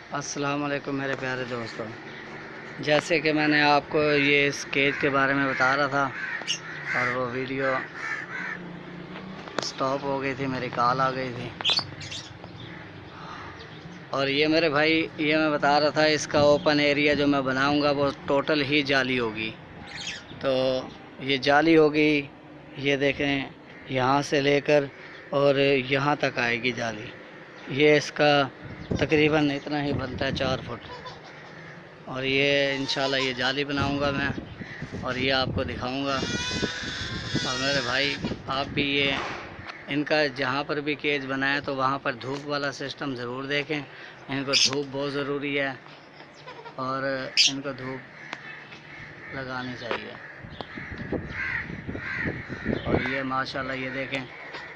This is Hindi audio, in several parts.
अस्सलाम वालेकुम मेरे प्यारे दोस्तों। जैसे कि मैंने आपको ये इस केज के बारे में बता रहा था और वो वीडियो स्टॉप हो गई थी, मेरी कॉल आ गई थी। और ये मेरे भाई, ये मैं बता रहा था, इसका ओपन एरिया जो मैं बनाऊंगा वो टोटल ही जाली होगी। तो ये जाली होगी, ये देखें, यहाँ से लेकर और यहाँ तक आएगी जाली। ये इसका तकरीबन इतना ही बनता है, 4 फुट। और ये इंशाल्लाह ये जाली बनाऊंगा मैं और ये आपको दिखाऊंगा। और मेरे भाई, आप भी ये इनका जहाँ पर भी केज बनाए तो वहाँ पर धूप वाला सिस्टम ज़रूर देखें। इनको धूप बहुत ज़रूरी है और इनको धूप लगानी चाहिए। और ये माशाल्लाह ये देखें,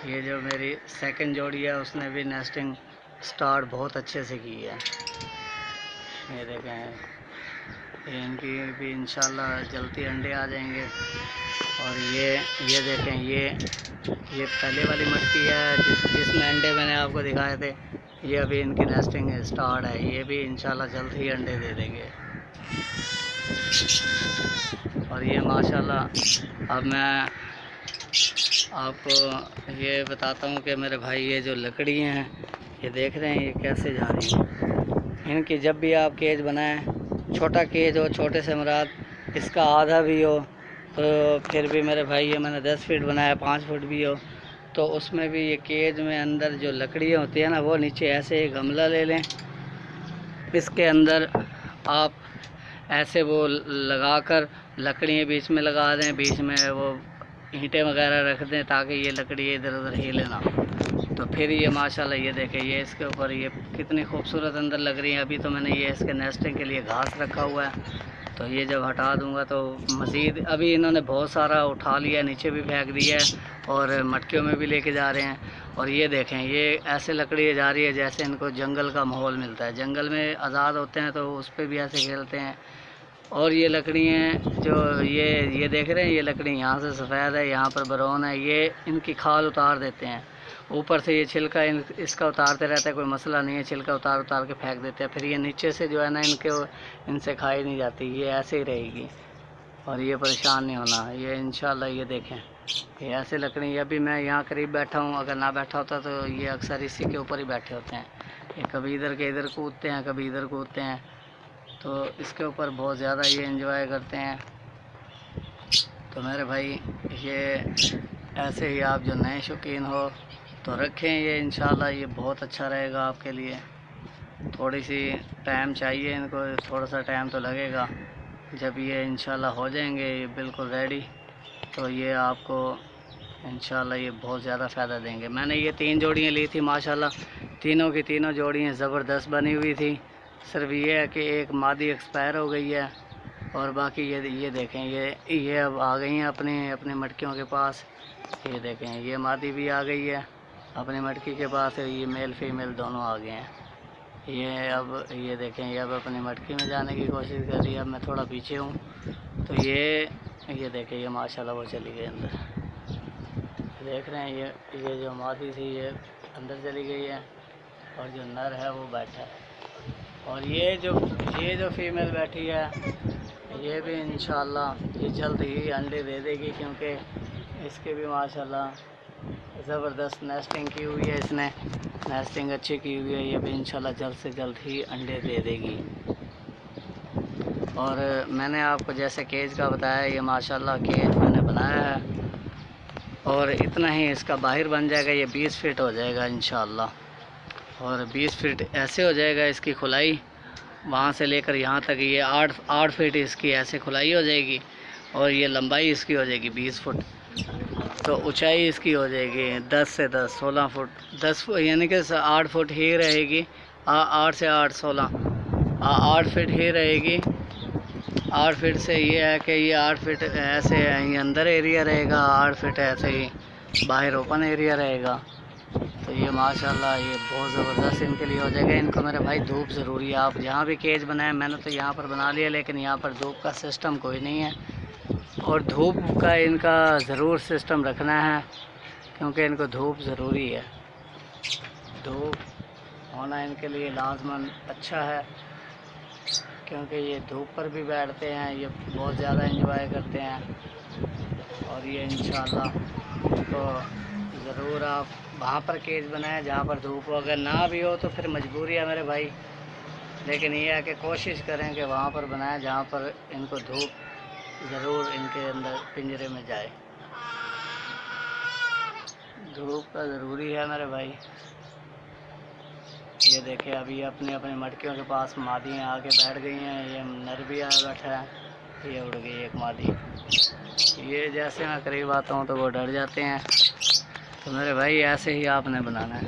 ये जो मेरी सेकंड जोड़ी है उसने भी नेस्टिंग स्टार्ट बहुत अच्छे से की है। ये देखें, इनकी भी इंशाल्लाह जल्दी अंडे आ जाएंगे। और ये देखें, ये पहले वाली मटकी है जिसमें अंडे मैंने आपको दिखाए थे। ये अभी इनकी नेस्टिंग स्टार्ट है, ये भी इंशाल्लाह जल्द ही अंडे दे देंगे। और ये माशाल्लाह, अब मैं आपको ये बताता हूँ कि मेरे भाई, ये जो लकड़ी हैं ये देख रहे हैं ये कैसे जा रही हैं। इनकी जब भी आप केज बनाएं, छोटा केज हो, छोटे से मुराद इसका आधा भी हो तो फिर भी मेरे भाई, ये मैंने 10 फीट बनाया, 5 फुट भी हो तो उसमें भी ये केज में अंदर जो लकड़ियाँ होती है ना, वो नीचे ऐसे एक गमला ले लें, इसके अंदर आप ऐसे वो लगा कर लकड़ियाँ बीच में लगा दें, बीच में वो ईंटें वगैरह रख दें ताकि ये लकड़ी इधर उधर हिले ना। तो फिर ये माशाल्लाह ये देखें, ये इसके ऊपर ये कितनी खूबसूरत अंदर लग रही है। अभी तो मैंने ये इसके नेस्टिंग के लिए घास रखा हुआ है, तो ये जब हटा दूंगा तो मज़ीद, अभी इन्होंने बहुत सारा उठा लिया, नीचे भी फेंक दिया है और मटकियों में भी लेके जा रहे हैं। और ये देखें, ये ऐसे लकड़ी जा रही है जैसे इनको जंगल का माहौल मिलता है। जंगल में आज़ाद होते हैं तो उस पर भी ऐसे खेलते हैं। और ये लकड़ियाँ जो ये देख रहे हैं, ये लकड़ी यहाँ से सफ़ेद है, यहाँ पर ब्राउन है। ये इनकी खाल उतार देते हैं, ऊपर से ये छिलका इसका उतारते रहता है, कोई मसला नहीं है, छिलका उतार के फेंक देते हैं। फिर ये नीचे से जो है ना, इनसे खाई नहीं जाती, ये ऐसे ही रहेगी और ये परेशान नहीं होना। ये इंशाल्लाह ये देखें, ये ऐसे लकड़ी। अभी मैं यहाँ करीब बैठा हूँ, अगर ना बैठा होता तो ये अक्सर इसी के ऊपर ही बैठे होते हैं। ये कभी इधर के इधर कूदते हैं, कभी इधर कूदते हैं, तो इसके ऊपर बहुत ज़्यादा ये एंजॉय करते हैं। तो मेरे भाई, ये ऐसे ही आप जो नए शौकीन हो तो रखें ये, इंशाल्लाह ये बहुत अच्छा रहेगा आपके लिए। थोड़ी सी टाइम चाहिए इनको, थोड़ा सा टाइम तो लगेगा। जब ये इंशाल्लाह हो जाएंगे ये बिल्कुल रेडी, तो ये आपको इंशाल्लाह ये बहुत ज़्यादा फ़ायदा देंगे। मैंने ये 3 जोड़ियाँ ली थी माशाल्लाह, तीनों की तीनों जोड़ियाँ ज़बरदस्त बनी हुई थी। सिर्फ ये है कि एक मादी एक्सपायर हो गई है और बाकी ये देखें, ये अब आ गई हैं अपनी मटकियों के पास। ये देखें, ये मादी भी आ गई है अपनी मटकी के पास, ये मेल फीमेल दोनों आ गए हैं। ये देखें, ये अब अपनी मटकी में जाने की कोशिश कर रही है। अब मैं थोड़ा पीछे हूँ तो ये देखें, ये माशाल्लाह वो चली गई अंदर। देख रहे हैं, ये जो मादी थी ये अंदर चली गई है और जो नर है वो बैठा है। और ये जो फीमेल बैठी है ये भी इंशाल्लाह ये जल्द ही अंडे दे देगी, क्योंकि इसके भी माशाल्लाह ज़बरदस्त नेस्टिंग की हुई है, इसने नेस्टिंग अच्छी की हुई है। ये भी इंशाल्लाह जल्द से जल्द ही अंडे दे देगी। और मैंने आपको जैसे केज का बताया, ये माशाल्लाह केज मैंने बनाया है और इतना ही इसका बाहर बन जाएगा। ये 20 फीट हो जाएगा इंशाल्लाह, और 20 फीट ऐसे हो जाएगा इसकी खुलाई, वहाँ से लेकर यहाँ तक ये 8 फीट इसकी ऐसे खुलाई हो जाएगी। और ये लंबाई इसकी हो जाएगी 20 फुट, तो ऊंचाई इसकी हो जाएगी 10 से 10 16 फुट। 10 यानी कि 8 फुट ही रहेगी, 8 से 8 16 8 फीट ही रहेगी। 8 फीट से ये है कि ये 8 फीट ऐसे ये अंदर एरिया रहेगा, 8 फीट ऐसे ही बाहर ओपन एरिया रहेगा। तो ये माशाल्लाह ये बहुत ज़बरदस्त इनके लिए हो जाएगा। इनको मेरे भाई धूप ज़रूरी है। आप जहाँ भी केज बनाएं, मैंने तो यहाँ पर बना लिया, लेकिन यहाँ पर धूप का सिस्टम कोई नहीं है और धूप का इनका ज़रूर सिस्टम रखना है, क्योंकि इनको धूप ज़रूरी है। धूप होना इनके लिए लाजमन अच्छा है, क्योंकि ये धूप पर भी बैठते हैं, ये बहुत ज़्यादा एंजॉय करते हैं। और ये इंशाल्लाह तो ज़रूर आप वहाँ पर केज बनाएं जहाँ पर धूप हो, अगर ना भी हो तो फिर मजबूरी है मेरे भाई, लेकिन ये है कि कोशिश करें कि वहाँ पर बनाएं जहाँ पर इनको धूप ज़रूर इनके अंदर पिंजरे में जाए। धूप का ज़रूरी है मेरे भाई। ये देखें अभी अपने अपने मटकियों के पास मादियाँ आके बैठ गई हैं, ये नर भी आया बैठा है, ये उड़ गई एक मादी। ये जैसे मैं करीब आता हूँ तो वो डर जाते हैं। तो मेरे भाई ऐसे ही आपने बनाना है।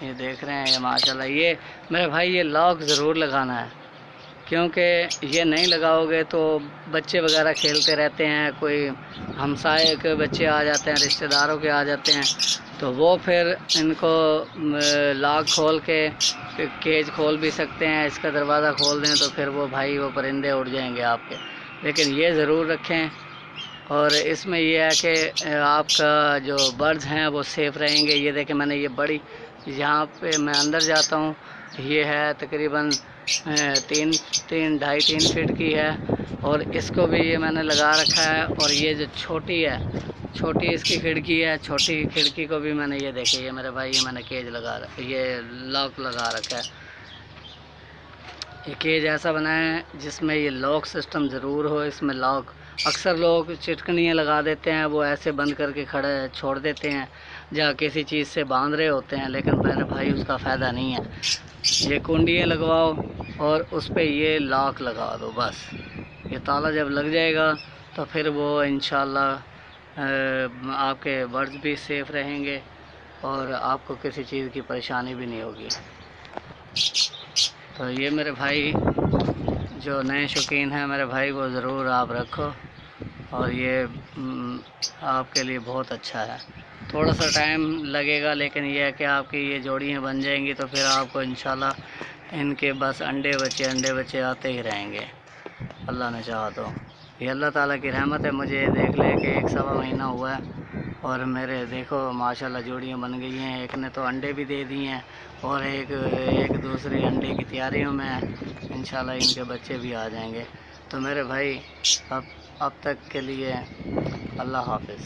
ये देख रहे हैं ये माशाल्लाह, ये मेरे भाई ये लॉक ज़रूर लगाना है, क्योंकि ये नहीं लगाओगे तो बच्चे वगैरह खेलते रहते हैं, कोई हमसाए के बच्चे आ जाते हैं, रिश्तेदारों के आ जाते हैं, तो वो फिर इनको लॉक खोल के केज खोल भी सकते हैं, इसका दरवाज़ा खोल दें तो फिर वो भाई वो परिंदे उड़ जाएंगे आपके। लेकिन ये ज़रूर रखें, और इसमें ये है कि आपका जो बर्ड्स हैं वो सेफ़ रहेंगे। ये देखें मैंने ये बड़ी, यहाँ पे मैं अंदर जाता हूँ, ये है तकरीबन 3.5-3 फीट की है, और इसको भी ये मैंने लगा रखा है। और ये जो छोटी है, छोटी इसकी खिड़की है, छोटी खिड़की को भी मैंने, ये देखे ये मेरे भाई, ये मैंने केज लगा ये लॉक लगा रखा है। ये केज ऐसा बनाया है जिसमें ये लॉक सिस्टम ज़रूर हो, इसमें लॉक। अक्सर लोग चिटकनियाँ लगा देते हैं, वो ऐसे बंद करके खड़े छोड़ देते हैं जहाँ किसी चीज़ से बांध रहे होते हैं, लेकिन मेरे भाई उसका फ़ायदा नहीं है। ये कुंडियाँ लगवाओ और उस पर ये लॉक लगा दो बस। ये ताला जब लग जाएगा तो फिर वो इंशाल्लाह आपके बर्ड्स भी सेफ़ रहेंगे और आपको किसी चीज़ की परेशानी भी नहीं होगी। तो ये मेरे भाई जो नए शौकीन हैं मेरे भाई, वो ज़रूर आप रखो, और ये आपके लिए बहुत अच्छा है। थोड़ा सा टाइम लगेगा, लेकिन यह है कि आपकी ये जोड़ियाँ बन जाएंगी तो फिर आपको इंशाल्लाह इनके बस अंडे बच्चे आते ही रहेंगे, अल्लाह ने चाहा तो। ये अल्लाह ताला की रहमत है। मुझे देख ले कि 1-1.25 महीना हुआ है और मेरे देखो माशाल्लाह जोड़ियाँ बन गई हैं। एक ने तो अंडे भी दे दिए हैं और एक दूसरे अंडे की तैयारियों में है। इंशाल्लाह इनके बच्चे भी आ जाएंगे। तो मेरे भाई अब तक के लिए अल्लाह हाफ़िज़।